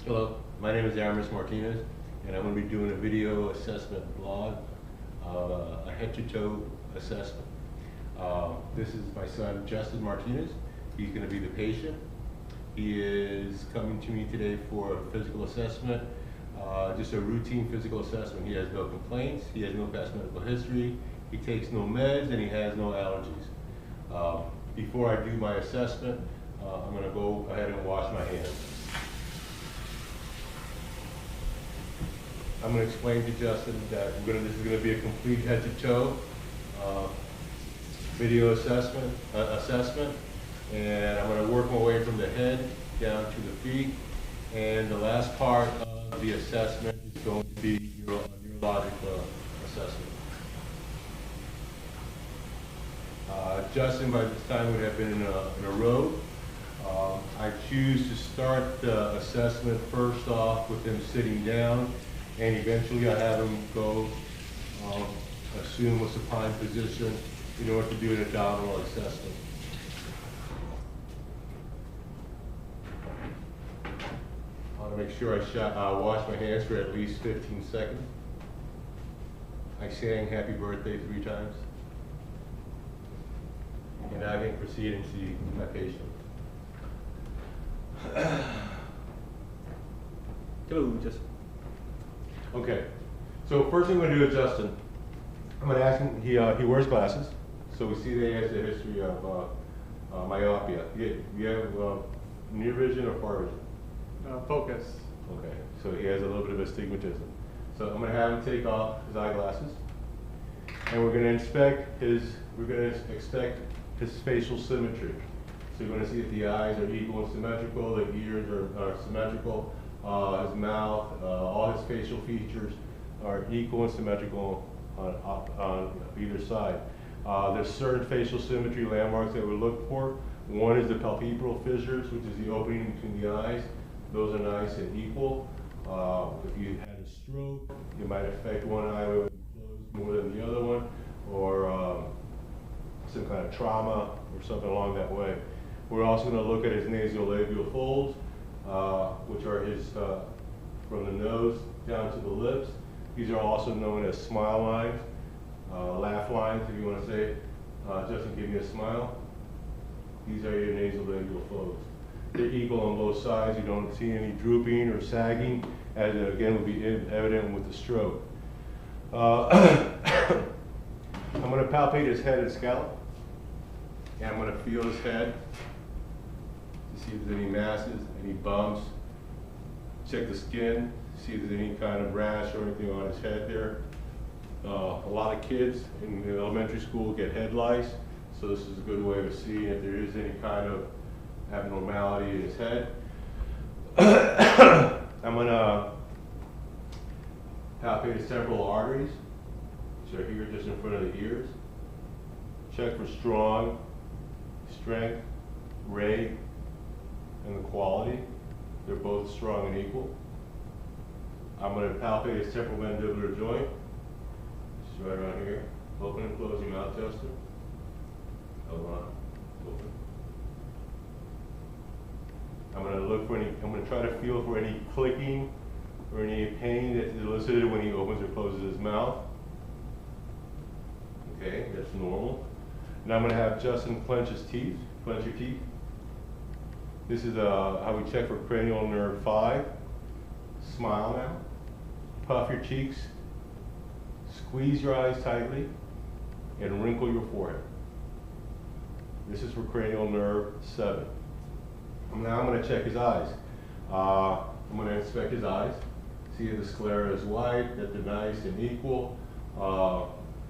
Hello, my name is Aramis Martinez, and I'm going to be doing a video assessment blog of a head-to-toe assessment. This is my son, Justin Martinez. He's going to be the patient. He is coming to me today for a physical assessment, just a routine physical assessment. He has no complaints, he has no past medical history, he takes no meds, and he has no allergies. Before I do my assessment, I'm going to go ahead and wash my hands. I'm going to explain to Justin that this is going to be a complete head-to-toe video assessment, and I'm going to work my way from the head down to the feet. And the last part of the assessment is going to be a neurologic assessment. Justin, by this time, would have been in a row. I choose to start the assessment first off with him sitting down, and eventually I have him go assume a supine position in order to do an abdominal assessment. I want to make sure I wash my hands for at least 15 seconds. I sang happy birthday 3 times. And I can proceed and see my patient. Hello, Justin. Okay, so first thing I'm going to do with Justin, I'm going to ask him, he wears glasses, so we see that he has a history of myopia. You have near vision or far vision? Focus. Okay, so he has a little bit of astigmatism. So I'm going to have him take off his eyeglasses, and we're going to inspect his facial symmetry. So you're going to see if the eyes are equal and symmetrical, the ears are symmetrical, his mouth, all his facial features are equal and symmetrical on either side. There's certain facial symmetry landmarks that we look for. One is the palpebral fissures, which is the opening between the eyes. Those are nice and equal. If you had a stroke, it might affect one eye closed more than the other one, or some kind of trauma or something along that way. We're also going to look at his nasolabial folds, which are his from the nose down to the lips. These are also known as smile lines, laugh lines, if you want to say, Justin, give me a smile. These are your nasolabial folds. They're equal on both sides. You don't see any drooping or sagging, as again would be evident with the stroke. I'm going to palpate his head and scalp, and I'm going to feel his head to see if there's any masses, any bumps. Check the skin, see if there's any kind of rash or anything on his head there. A lot of kids in elementary school get head lice, so this is a good way of seeing if there is any kind of abnormality in his head. I'm going to palpate his temporal arteries, which are here just in front of the ears. Check for strength, rate, and the quality. They're both strong and equal. I'm going to palpate his temporal mandibular joint. It's right around here. Open and close your mouth, Justin. Hold on. Open. I'm going to try to feel for any clicking or any pain that's elicited when he opens or closes his mouth. Okay, that's normal. Now I'm going to have Justin clench his teeth. Clench your teeth. This is how we check for cranial nerve 5. Smile now. Puff your cheeks. Squeeze your eyes tightly and wrinkle your forehead. This is for cranial nerve 7. Now I'm going to check his eyes. I'm going to inspect his eyes. See if the sclera is white, that they're nice and equal.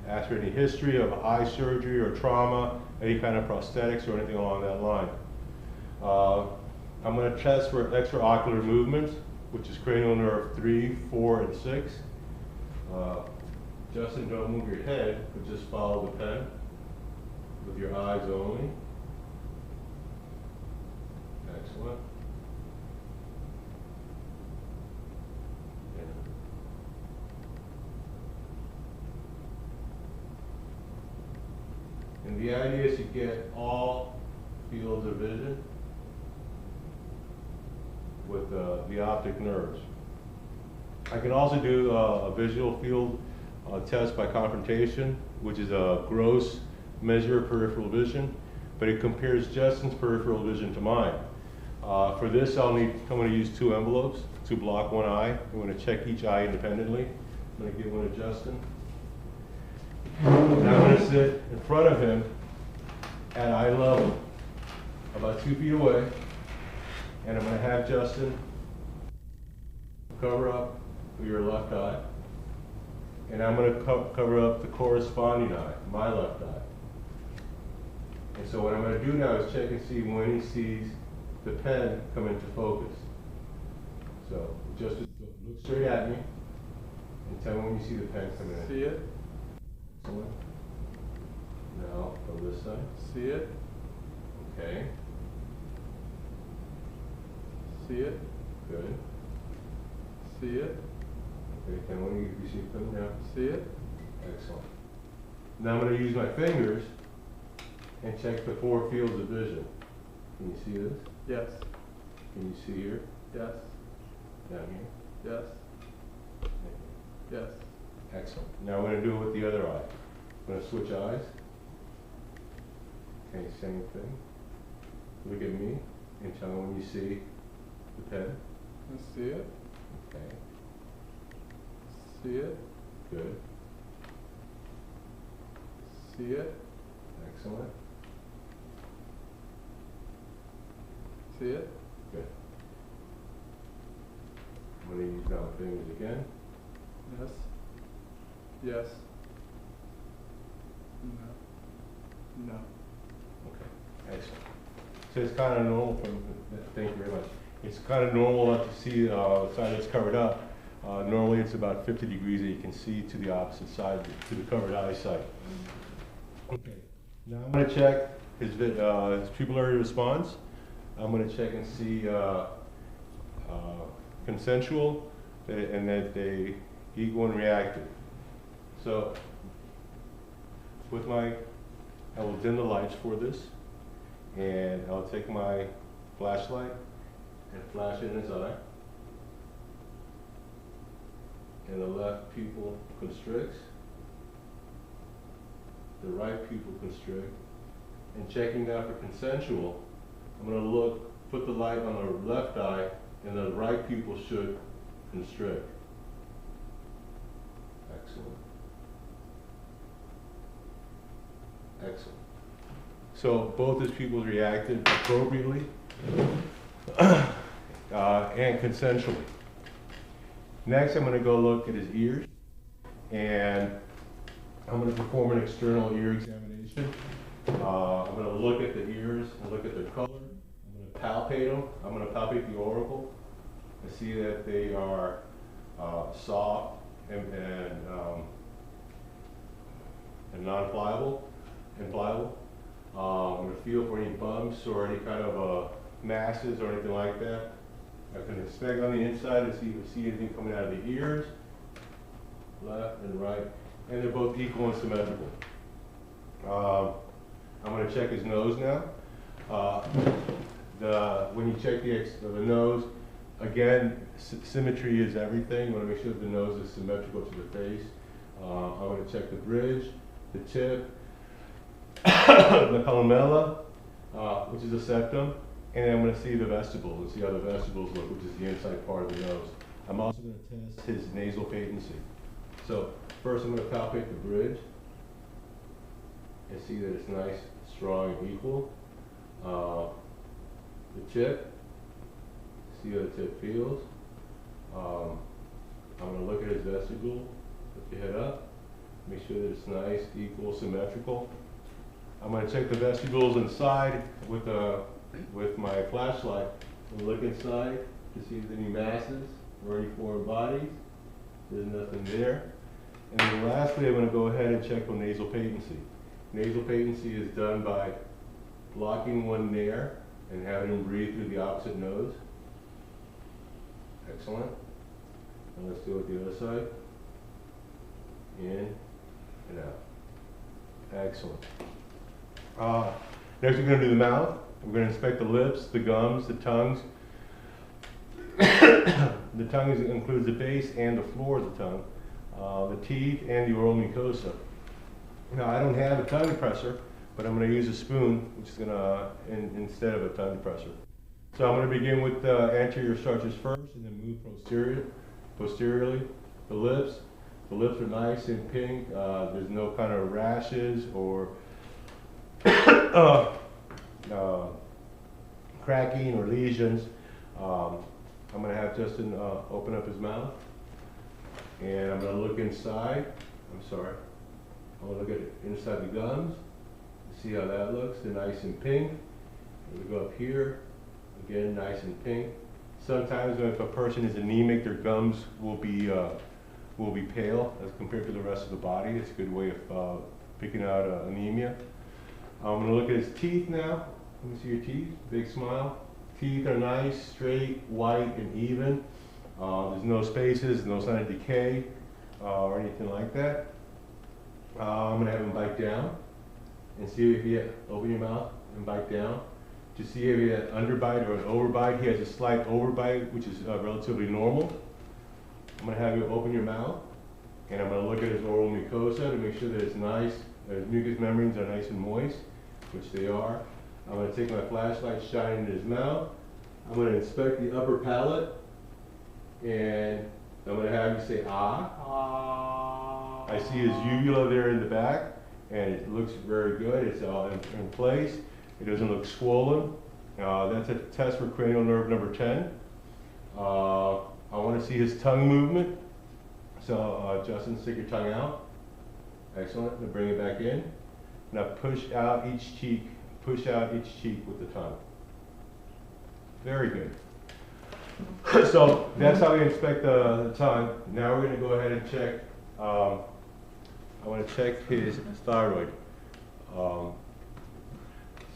Ask for any history of eye surgery or trauma, any kind of prosthetics or anything along that line. I'm going to test for extraocular movements, which is cranial nerve 3, 4, and 6. Justin, don't move your head, but just follow the pen with your eyes only. Excellent. And the idea is to get all fields of vision with the the optic nerves. I can also do a visual field test by confrontation, which is a gross measure of peripheral vision, but it compares Justin's peripheral vision to mine. For this, I'm going to use 2 envelopes to block one eye. I'm going to check each eye independently. I'm going to give one to Justin. And I'm going to sit in front of him at eye level, about 2 feet away, and I'm going to have Justin cover up your left eye, and I'm going to cover up the corresponding eye, my left eye. And so what I'm going to do now is check and see when he sees the pen come into focus. So just look straight at me and tell me when you see the pen coming in. See it? Excellent. Now from this side. See it? Okay. See it? Good. See it? Okay, tell me when you see it coming down. See it? Excellent. Now I'm going to use my fingers and check the 4 fields of vision. Can you see this? Yes. Can you see here? Yes. Down here? Yes. Yes. Excellent. Now I'm going to do it with the other eye. I'm going to switch eyes. Okay, same thing. Look at me and tell me when you see the pen. I see it. Okay, See it. good. See it. Excellent. See it. Good. I'm going to use now my fingers again. Yes. Yes. No. No. Okay, excellent. So it's kind of normal from, thank you very much. It's kind of normal to see the side that's covered up. Normally it's about 50 degrees that you can see to the opposite side, to the covered eye site. Okay, now I'm going to check his pupillary response. I'm going to check and see consensual and that they equal and reactive. So with I will dim the lights for this, and I'll take my flashlight and flash it in his eye. And the left pupil constricts, the right pupil constricts, and checking out for consensual, I'm going to put the light on the left eye, and the right pupil should constrict. Excellent. Excellent. So both his pupils reacted appropriately and consensually. Next, I'm going to go look at his ears, and I'm going to perform an external ear examination. I'm going to look at the ears and look at their color. I'm going to palpate them. I'm going to palpate the auricle and see that they are soft and non-pliable and pliable. I'm going to feel for any bumps or any kind of masses or anything like that. I can inspect on the inside to see if I see anything coming out of the ears, left and right, and they're both equal and symmetrical. I'm going to check his nose now. When you check the nose, again, symmetry is everything. You want to make sure that the nose is symmetrical to the face. I'm going to check the bridge, the tip, the columella, which is a septum, and then I'm going to see the vestibules and see how the vestibules look, which is the inside part of the nose. I'm also going to test his nasal patency. So first I'm going to palpate the bridge and see that it's nice, strong, and equal. The tip, see how the tip feels. I'm going to look at his vestibule, lift your head up, make sure that it's nice, equal, symmetrical. I'm going to check the vestibules inside with my flashlight and look inside to see if there's any masses or any foreign bodies. There's nothing there. And then lastly, I'm going to go ahead and check for nasal patency. Nasal patency is done by blocking one nair and having him breathe through the opposite nose. Excellent. And let's do it the other side. In and out. Excellent. Next we're going to do the mouth. We're going to inspect the lips, the gums, the tongues, The tongue includes the base and the floor of the tongue, the teeth, and the oral mucosa. Now, I don't have a tongue depressor, but I'm going to use a spoon, which is going to, instead of a tongue depressor. So I'm going to begin with the anterior structures first, and then move posteriorly. The lips are nice and pink. There's no kind of rashes or cracking or lesions. I'm going to have Justin open up his mouth, and I'm going to look inside. I'm sorry. I'm going to look at inside the gums. See how that looks. They're nice and pink. We go up here. Again, nice and pink. Sometimes if a person is anemic, their gums will be pale as compared to the rest of the body. It's a good way of picking out anemia. I'm going to look at his teeth now. Let me see your teeth. Big smile. Teeth are nice, straight, white, and even. There's no spaces, no sign of decay or anything like that. I'm going to have him bite down and see if he open your mouth and bite down to see if he had underbite or an overbite. He has a slight overbite, which is relatively normal. I'm going to have you open your mouth, and I'm going to look at his oral mucosa to make sure that it's nice, his mucous membranes are nice and moist, which they are. I'm going to take my flashlight, shine into his mouth. I'm going to inspect the upper palate, and I'm going to have you say ah. Ah. I see his uvula there in the back, and it looks very good. It's all in place. It doesn't look swollen. That's a test for cranial nerve number 10. I want to see his tongue movement. So Justin, stick your tongue out. Excellent. Now bring it back in. Now push out each cheek. Push out each cheek with the tongue. Very good. So that's how we inspect the tongue. Now we're going to go ahead and check. I want to check his thyroid. So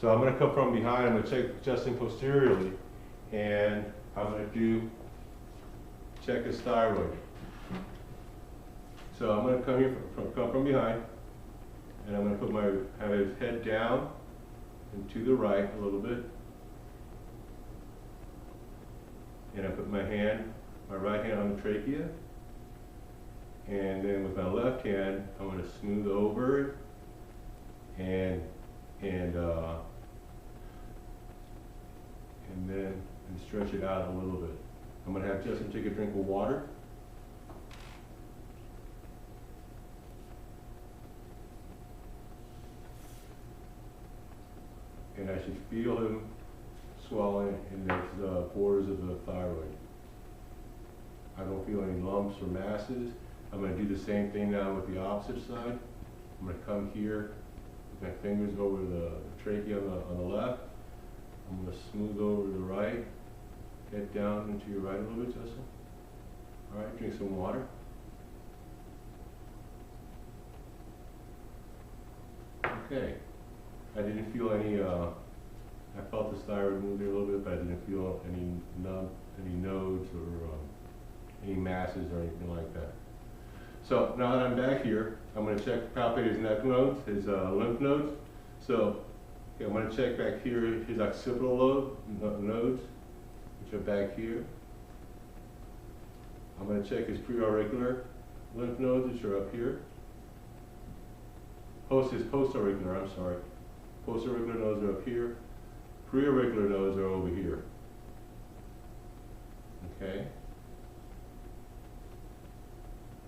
I'm going to come from behind. I'm going to check Justin posteriorly, and I'm going to check his thyroid. So I'm going to come here come from behind, and I'm going to have his head down and to the right a little bit, and I put my right hand on the trachea, and then with my left hand I'm going to smooth over it and then stretch it out a little bit. I'm going to have Justin take a drink of water. And I should feel him swelling in the borders of the thyroid. I don't feel any lumps or masses. I'm going to do the same thing now with the opposite side. I'm going to come here with my fingers over the trachea on the left. I'm going to smooth over the right. Head down into your right a little bit, Justin. All right, drink some water. Okay. I didn't feel any, I felt the thyroid move there a little bit, but I didn't feel any nodes or any masses or anything like that. So now that I'm back here, I'm going to check, palpate his neck nodes, his lymph nodes. So I'm going to check back here his occipital nodes, which are back here. I'm going to check his preauricular lymph nodes, which are up here. His postauricular, I'm sorry. Postauricular nodes are up here. Preauricular nodes are over here. Okay.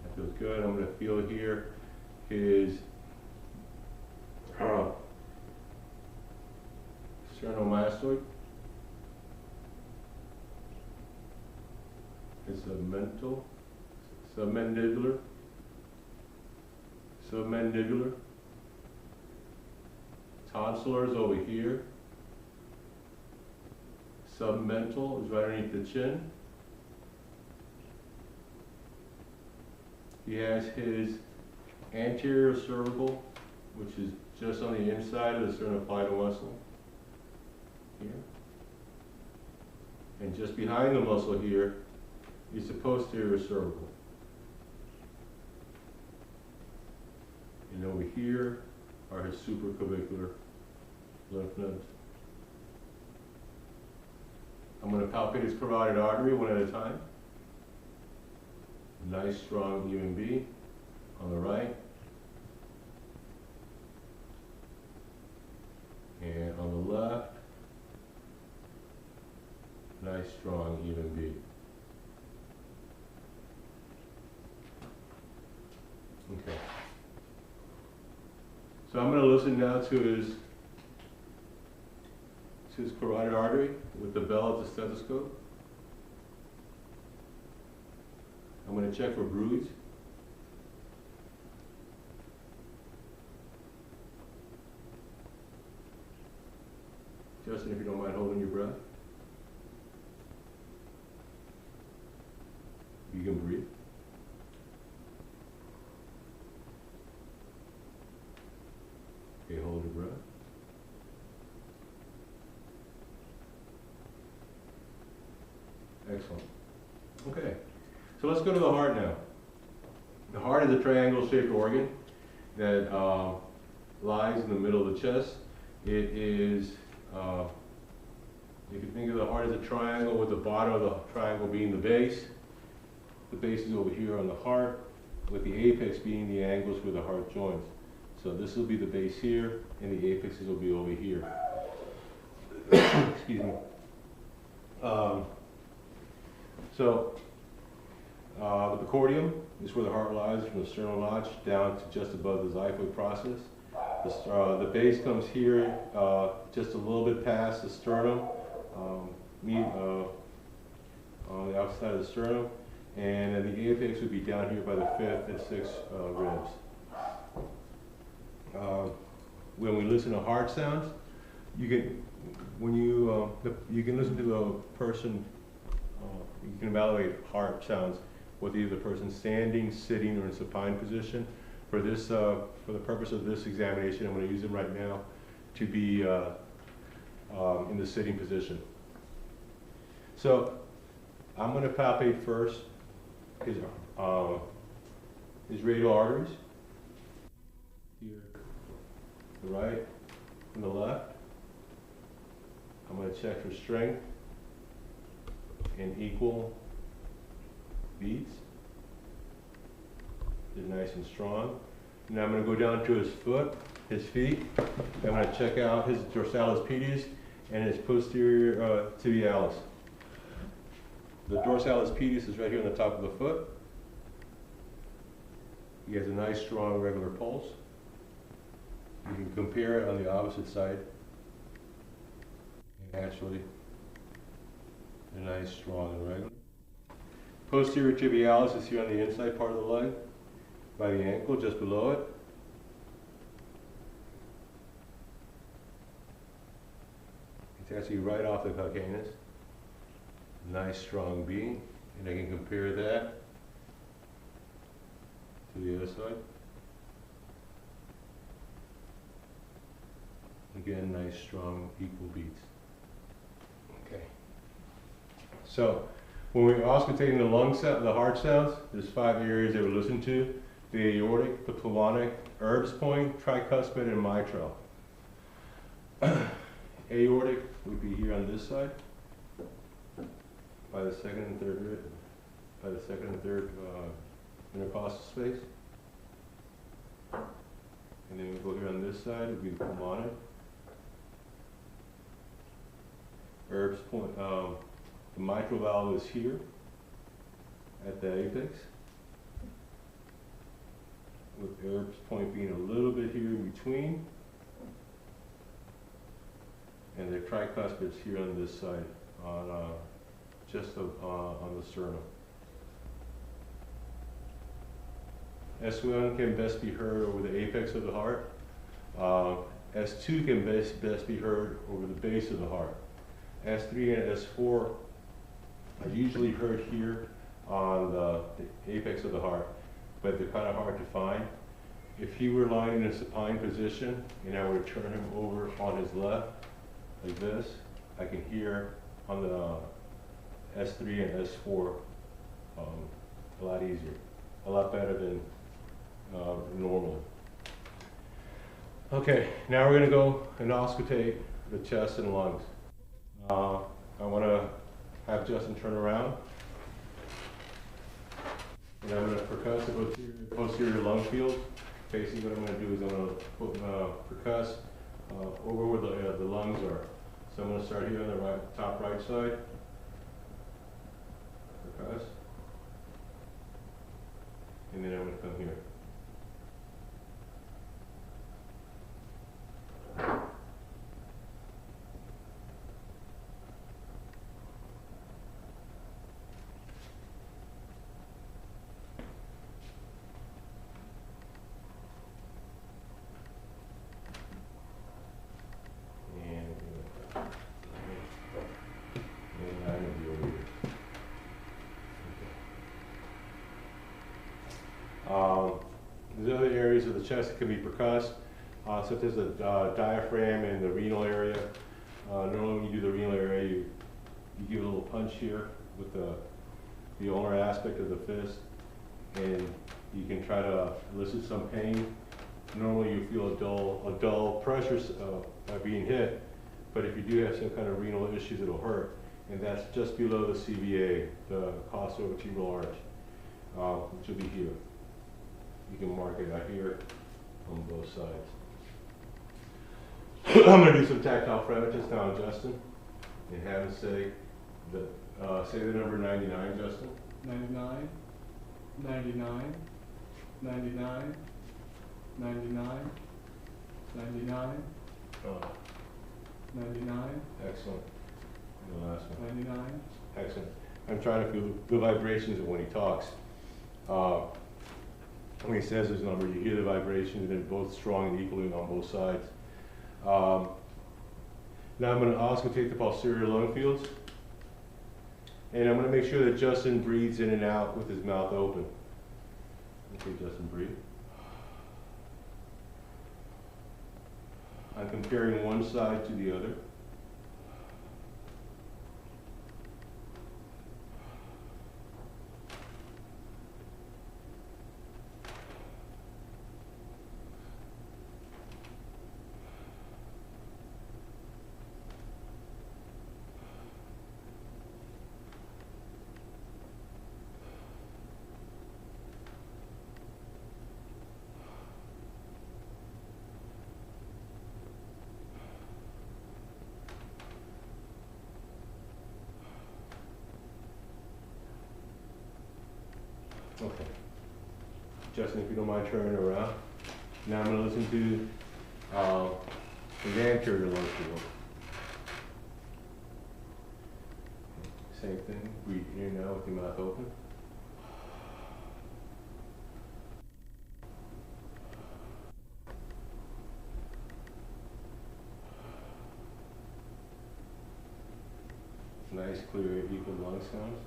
That feels good. I'm going to feel here his sternomastoid. His submandibular. Tonsillar is over here. Submental is right underneath the chin. He has his anterior cervical, which is just on the inside of the sternocleidomastoid muscle here. And just behind the muscle here is the posterior cervical. And over here are his supraclavicular lymph nodes. I'm going to palpate his carotid artery one at a time. Nice, strong, even beat on the right. And on the left, nice, strong, even beat. Okay. So I'm going to listen now to his carotid artery with the bell of the stethoscope. I'm going to check for bruise. Justin, if you don't mind holding your breath. You can breathe. Okay, hold your breath. Excellent. Okay, so let's go to the heart now. The heart is a triangle-shaped organ that lies in the middle of the chest. It is, if you think of the heart as a triangle with the bottom of the triangle being the base is over here on the heart, with the apex being the angles where the heart joins. So this will be the base here, and the apexes will be over here. Excuse me. The precordium is where the heart lies from the sternal notch down to just above the xiphoid process. The base comes here just a little bit past the sternum, on the outside of the sternum, and then the apex would be down here by the 5th and 6th ribs. When we listen to heart sounds, you can listen to a person. You can evaluate heart sounds with either the person standing, sitting, or in supine position. For this, for the purpose of this examination, I'm going to use them right now to be in the sitting position. So I'm going to palpate first his radial arteries. Here, the right and the left. I'm going to check for strength and equal beats. They're nice and strong. Now I'm going to go down to his feet. I'm going to check out his dorsalis pedis and his posterior tibialis. The dorsalis pedis is right here on the top of the foot. He has a nice, strong, regular pulse. You can compare it on the opposite side. And actually, a nice, strong, and regular. Posterior tibialis is here on the inside part of the leg, by the ankle, just below it. It's actually right off the calcaneus. Nice, strong being, and I can compare that to the other side. Again, nice, strong, equal beats. Okay. So, when we're auscultating the heart sounds, there's 5 areas that we listen to: the aortic, the pulmonic, Erb's point, tricuspid, and mitral. Aortic would be here on this side, by the second and third intercostal space. And then we go here on this side, it would be the pulmonic. Erb's point, the mitral valve is here at the apex, with Erb's point being a little bit here in between, and the tricuspid is here on this side, on the sternum. S1 can best be heard over the apex of the heart. S2 can best be heard over the base of the heart. S3 and S4 are usually heard here on the apex of the heart, but they're kind of hard to find. If he were lying in a supine position and I were to turn him over on his left, like this, I can hear on the S3 and S4 a lot easier, a lot better than normally. Okay, now we're going to go and auscultate the chest and lungs. I want to have Justin turn around. And I'm going to percuss the posterior lung field. Basically what I'm going to do is I'm going to put percuss over where the lungs are. So I'm going to start here on the top right side. Percuss. And then I'm going to come here. There's other areas of the chest that can be percussed, such as the diaphragm and the renal area. Normally when you do the renal area, you give a little punch here with the ulnar aspect of the fist, and you can try to elicit some pain. Normally you feel a dull pressure by being hit, but if you do have some kind of renal issues, it'll hurt. And that's just below the CVA, the costovertebral arch, which will be here. You can mark it out here on both sides. I'm going to do some tactile frematus now on Justin, and have him say the number 99, Justin. 99, 99, 99, 99, 99, 99. Excellent. And the last one. 99. Excellent. I'm trying to feel the vibrations of when he talks. When he says his number, you hear the vibrations, and they're both strong and equally on both sides. Now I'm going to also take the posterior lung fields, and I'm going to make sure that Justin breathes in and out with his mouth open. Okay, Justin, breathe. I'm comparing one side to the other. Okay. Justin, if you don't mind turning around. Now I'm going to listen to the anterior lung field. Same thing. Breathe in and out with your mouth open. Nice, clear, equal lung sounds.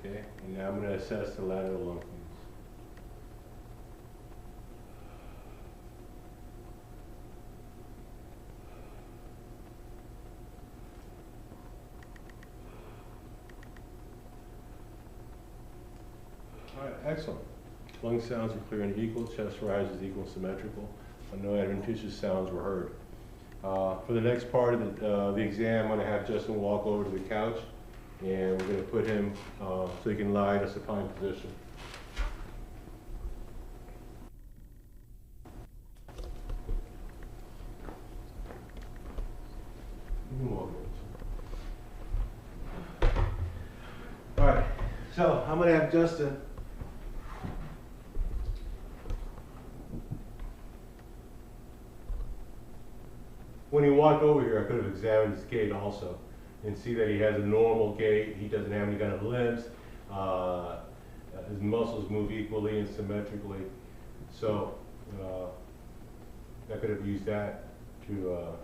Okay, and now I'm going to assess the lateral lung fields. All right, excellent. Lung sounds are clear and equal, chest rise is equal and symmetrical, and no adventitious sounds were heard. For the next part of the exam, I'm going to have Justin walk over to the couch, and we're going to put him so he can lie in a supine position. All right, so I'm going to have Justin when he walked over here, I could have examined his gait also and see that he has a normal gait. He doesn't have any kind of limps. His muscles move equally and symmetrically. So I could have used that to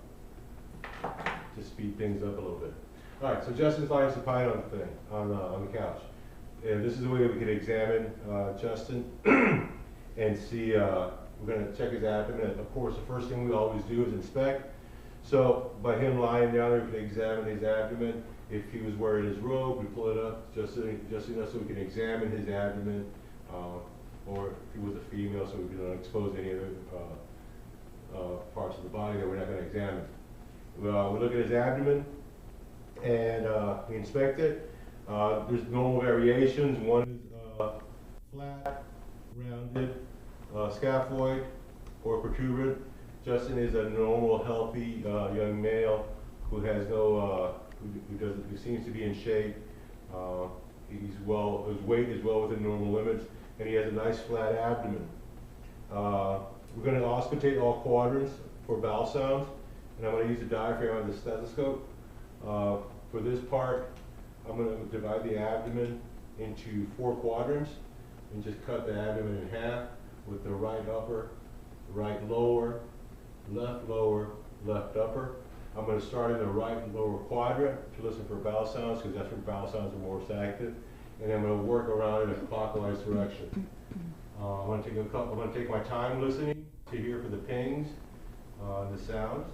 speed things up a little bit. All right, so Justin's lying supine on the thing, on the couch. And this is the way we could examine Justin and see We're going to check his abdomen. And of course, the first thing we always do is inspect. So by him lying down there, we can examine his abdomen. If he was wearing his robe, we pull it up just enough so we can examine his abdomen. Or if he was a female, so we can expose any other parts of the body that we're not going to examine. We look at his abdomen and we inspect it. There's normal variations. One is flat, rounded, scaphoid, or protuberant. Justin is a normal, healthy young male who has no, who seems to be in shape. His weight is well within normal limits, and he has a nice flat abdomen. We're going to auscultate all quadrants for bowel sounds, and I'm going to use the diaphragm of the stethoscope. For this part, I'm going to divide the abdomen into 4 quadrants and just cut the abdomen in half with the right upper, right lower, left lower, left upper. I'm going to start in the right lower quadrant to listen for bowel sounds because that's where bowel sounds are most active. And then I'm going to work around in a clockwise direction. I'm going to take my time listening to hear for the pings, the sounds.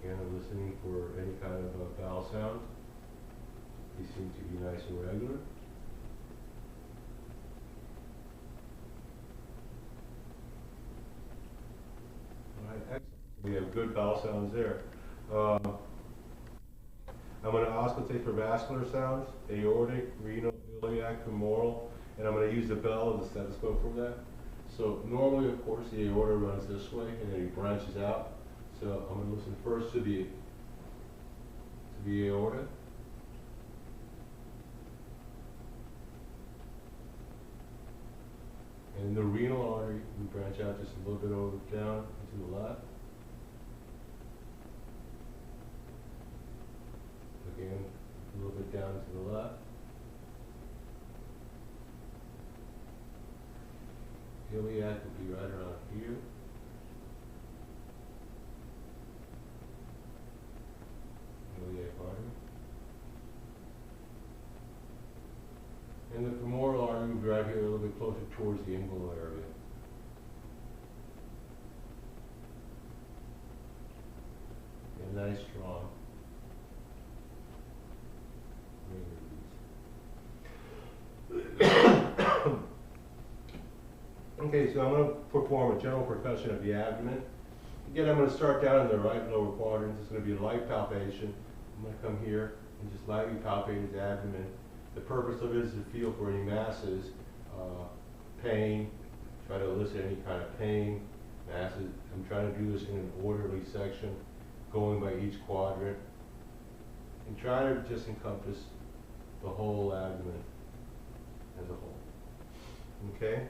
Again, I'm listening for any kind of bowel sound. These seem to be nice and regular. All right, excellent. We have good bowel sounds there. I'm going to auscultate for vascular sounds, aortic, renal, iliac, femoral, and I'm going to use the bell of the stethoscope for that. So normally, of course, the aorta runs this way and then it branches out. So I'm going to listen first to the aorta. And the renal artery, we branch out just a little bit over down to the left. Again, a little bit down to the left. Iliac will be right around here. Iliac artery. And the femoral artery will be right here a little bit closer towards the inguinal area. And nice, strong. Okay, so I'm going to perform a general percussion of the abdomen. Again, I'm going to start down in the right lower quadrant. It's going to be a light palpation. I'm going to come here and just lightly palpate his abdomen. The purpose of it is to feel for any masses, pain, try to elicit any kind of pain, masses. I'm trying to do this in an orderly section, going by each quadrant, and trying to just encompass the whole abdomen as a whole. Okay?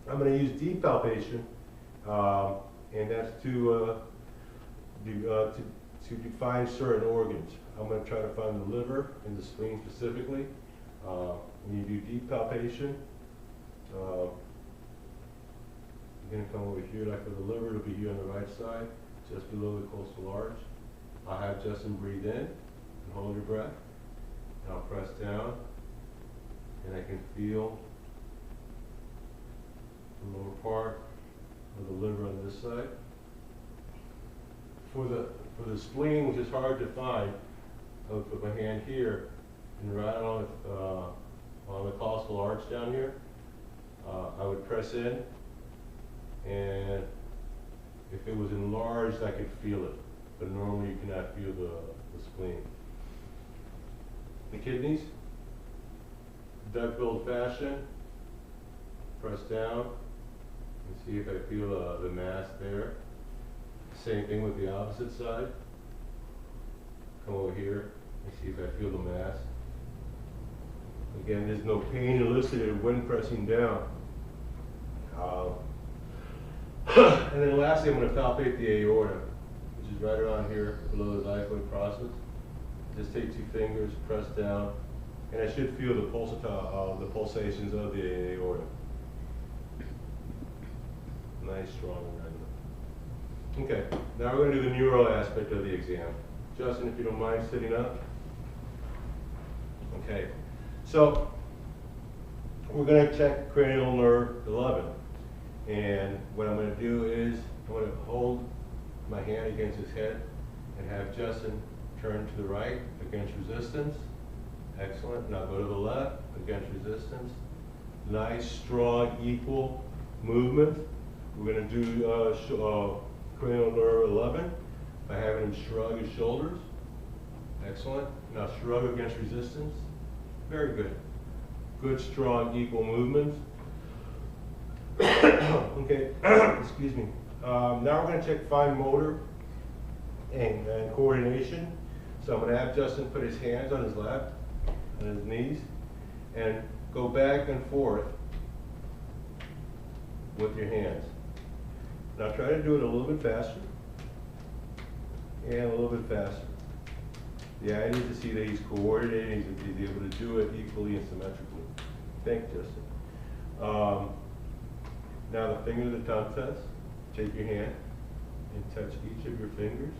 I'm going to use deep palpation, and that's to define certain organs. I'm going to try to find the liver and the spleen specifically. When you do deep palpation, you're going to come over here, like for the liver, it'll be here on the right side, just below the coastal arch. I'll have Justin breathe in and hold your breath. And I'll press down, and I can feel the lower part of the liver on this side. For the spleen, which is hard to find, I'll put my hand here and right on the costal arch down here. I would press in, and if it was enlarged, I could feel it. But normally, you cannot feel the spleen. The kidneys, duck-billed fashion. Press down and see if I feel the mass there. Same thing with the opposite side. Come over here and see if I feel the mass. Again, there's no pain elicited when pressing down. And then lastly, I'm going to palpate the aorta, which is right around here below the xiphoid process. Just take 2 fingers, press down, and I should feel the pulsations of the aorta. Nice, strong, and regular. Okay, now we're going to do the neural aspect of the exam. Justin, if you don't mind sitting up. Okay, so we're going to check cranial nerve 11. And what I'm going to do is I'm going to hold my hand against his head and have Justin turn to the right against resistance. Excellent. Now go to the left against resistance. Nice, strong, equal movement. We're going to do cranial nerve 11 by having him shrug his shoulders. Excellent. Now shrug against resistance. Very good. Good, strong, equal movements. Okay, excuse me. Now we're going to check fine motor and coordination. So I'm going to have Justin put his hands on his lap and his knees and go back and forth with your hands. Now try to do it a little bit faster and a little bit faster. Yeah, I need to see that he's coordinating, he's able to do it equally and symmetrically. Thank you, Justin. Now the finger to the tongue test. Take your hand and touch each of your fingers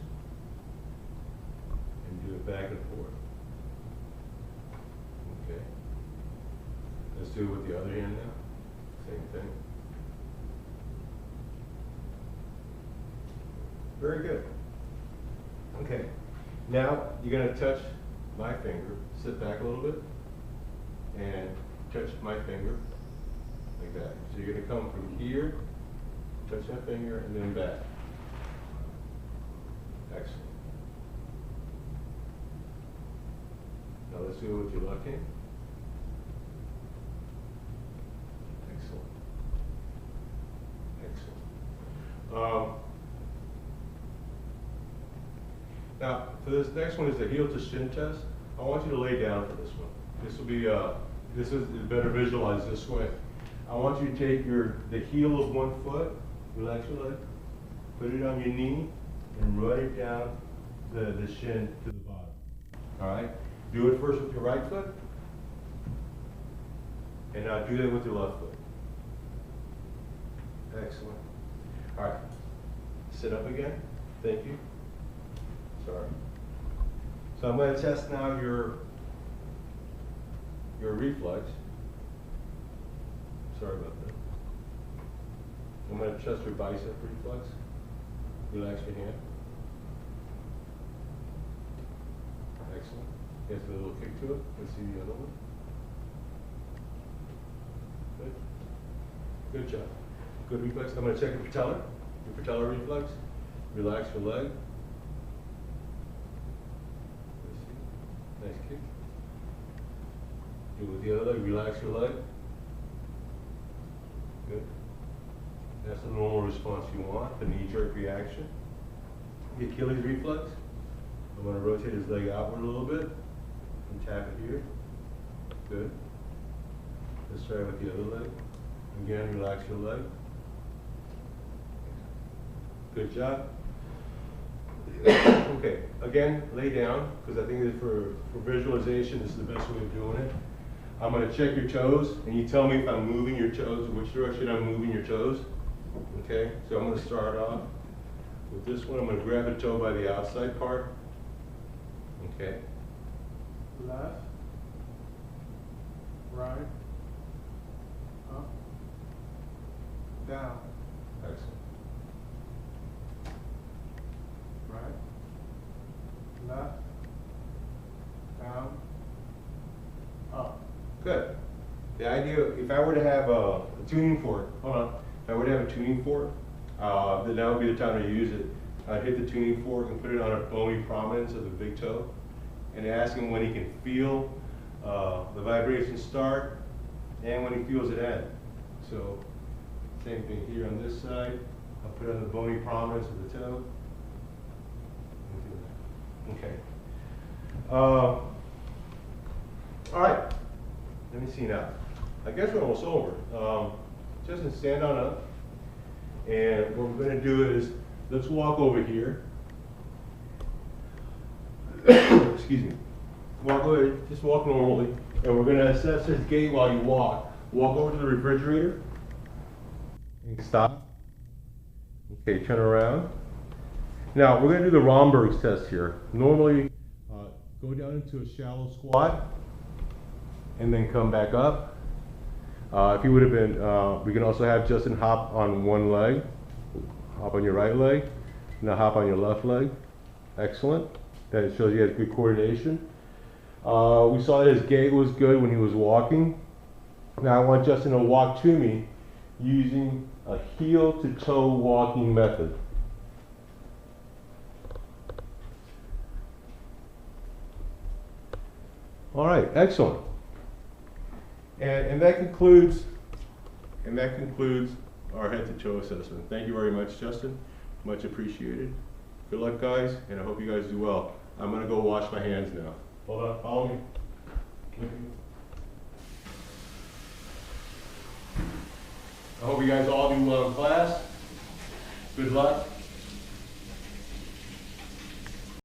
and do it back and forth. Okay. Let's do it with the other hand now. Same thing. Very good. Okay. Now you're going to touch my finger. Sit back a little bit and touch my finger like that. So you're going to come from here, touch my finger, and then back. Excellent. Now let's do it with your left hand. Excellent. Excellent. Now, for this next one is the heel to shin test. I want you to lay down for this one. This will be, this is better visualized this way. I want you to take the heel of one foot, relax your leg, put it on your knee, and run it down the shin to the bottom. All right? Do it first with your right foot, and now do that with your left foot. Excellent. All right. Sit up again. Thank you. Sorry. So I'm going to test now your reflex. Sorry about that. I'm going to test your bicep reflex. Relax your hand. Excellent. Yes, a little kick to it. Let's see the other one. Good. Good job. Good reflex. I'm going to check your patella reflex. Relax your leg. Let's see. Nice kick. Do it with the other leg. Relax your leg. Good. That's the normal response you want, the knee-jerk reaction. The Achilles reflex. I'm going to rotate his leg outward a little bit and tap it here. Good. Let's try it with the other leg. Again, relax your leg. Good job. Okay, again, lay down, because I think that for visualization, this is the best way of doing it. I'm going to check your toes, and you tell me if I'm moving your toes, which direction I'm moving your toes. Okay, so I'm going to start off with this one. I'm going to grab the toe by the outside part. Okay. Left, right, up, down, Excellent. right, left, down, up. Good. The idea, if I were to have a tuning fork, hold on. If I were to have a tuning fork, then that would be the time to use it. I'd hit the tuning fork and put it on a bony prominence of the big toe, and ask him when he can feel the vibration start and when he feels it end. So, same thing here on this side. I'll put it on the bony prominence of the toe. Okay. All right. Let me see now. I guess we're almost over. Just stand on up. And what we're going to do is, let's walk over here. Excuse me. Walk over, just walk normally. And we're going to assess his gait while you walk. Walk over to the refrigerator. And stop. Okay, turn around. Now, we're gonna do the Romberg's test here. Normally, go down into a shallow squat and then come back up. If you would have been, we can also have Justin hop on one leg, hop on your right leg, now hop on your left leg. Excellent. That shows you had good coordination. We saw that his gait was good when he was walking. Now I want Justin to walk to me using a heel to toe walking method. All right, excellent. And that concludes our head to toe assessment. Thank you very much, Justin. Much appreciated. Good luck, guys, and I hope you guys do well. I'm gonna go wash my hands now. Hold on, follow me. I hope you guys all do well in class. Good luck.